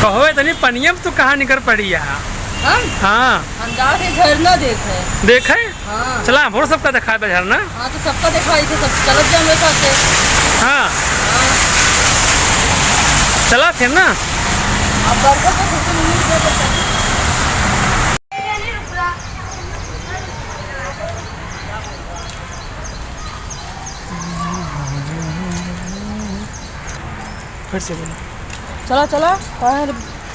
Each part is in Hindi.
कहो इतनी पनियम तो कहाँ निकल पड़ी यहाँ। हाँ हम जाके झरना देखे। देखे? हाँ। चला हम सबका दिखाए बा झरना। हाँ तो सबका दिखाई थे, सब चलत जाए मेरे साथ। हाँ हाँ। चला फिर ना। अब बरखा तो खुद नहीं फिर से बोलो। चला चला, कहाँ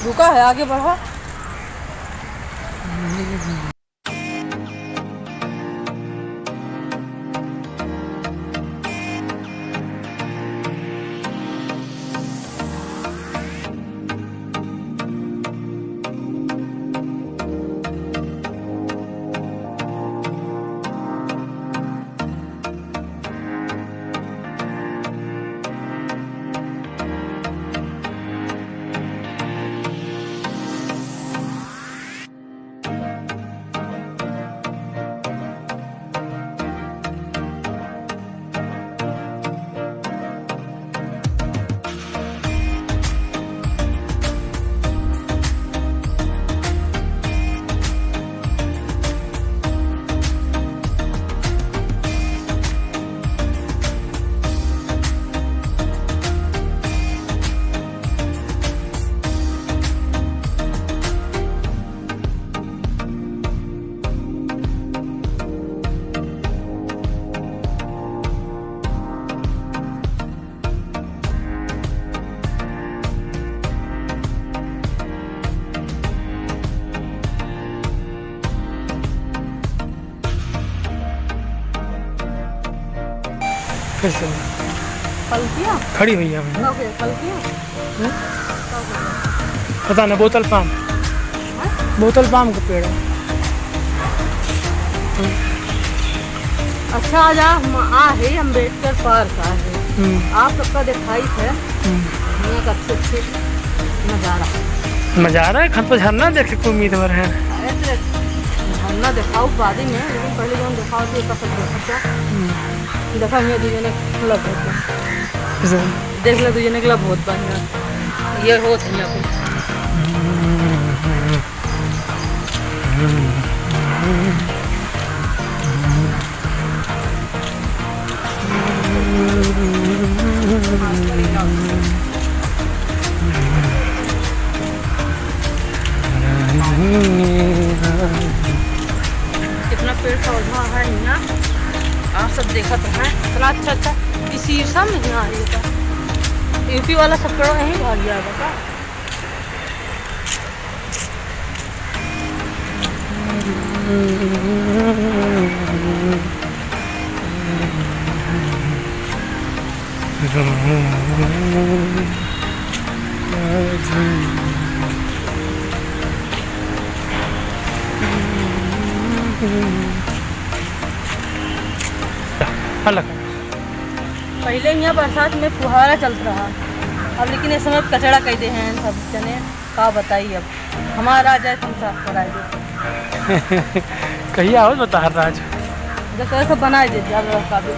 रुका है, आगे बढ़ा। फिर से पलकियाँ खड़ी हुई है पलकियाँ। पता नहीं, बोतल पाम का पेड़ है। अच्छा आज है अम्बेडकर पार्क है। आप सबका दिखाई है यहाँ का अच्छे नज़ारा है। खत पर झरना देखे को उम्मीदवार है। ऐसे झरना दिखाओ बाद में, लेकिन पहले जो हम दिखाओ तो सब देखा मैं दूजे ने क्लब होता देख ले, दूजे ने क्लब बहुत बढ़िया ये होत है यहाँ पे। कितना पेड़ पौधा है यहाँ, आप सब देखा तो है। इतना अच्छा अच्छा इस शीशा में यहाँ है। यूपी वाला सब पेड़ यहीं भाग गया बता। पहले यहाँ बरसात में फुहारा चलता रहा, अब लेकिन इस समय कचड़ा कहते हैं सब जने। का बताइए अब हमारा राज है, तुम साफ कराए दो। कहीं आओ बता राज जैसे सब बनाए दे का भी।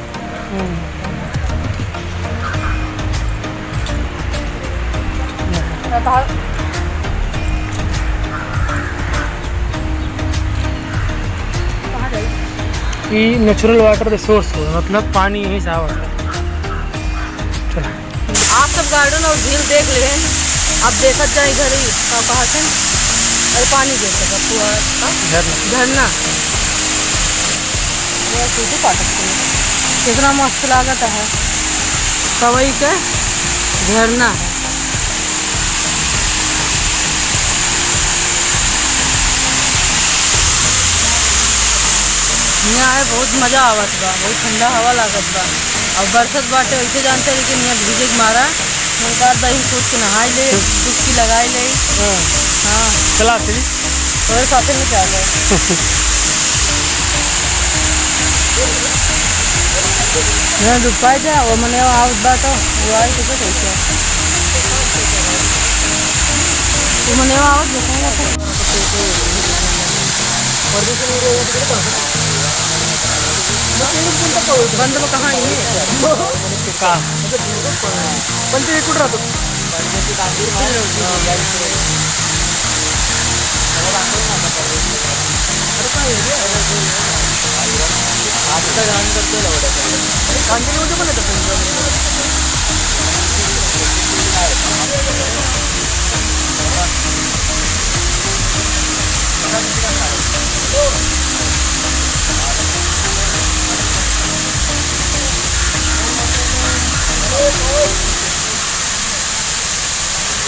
ये नेचुरल वाटर का सोर्स हो, मतलब पानी यहीं से आवा। चलो आप सब गार्डन और झील देख ले, अब देखत जाए इधर ही कहा से अरे पानी देख झरना कितना मस्त लागत है। कवई के झरना है। यहाँ है बहुत मज़ा आवत बा, बहुत ठंडा हवा लागत बा। और बरसत बाटे वैसे जानते, लेकिन यहाँ भीजे के मारा एक बार दही सोच के नहाई ले, डुबकी लगाई ले। हाँ चला फिर थोड़े साथे में क्या है। यहाँ डूब पाए जाए वो मैंने आवत बा तो वो आई तो कैसे वो मैंने आवत देखूँगा बंद में कहाँ है का बंद कुठं राहतो कांदिवलीमध्ये पण येतं पंजाब.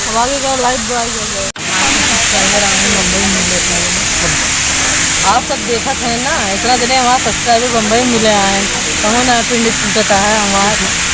अब आगे का लाइट बॉय गए मुंबई मिले थे। आप सब देखा थे ना, इतना दिन हमारा सब्सक्राइबर बम्बई मिले आए, कहो ना पिंड टूटता है हमारा।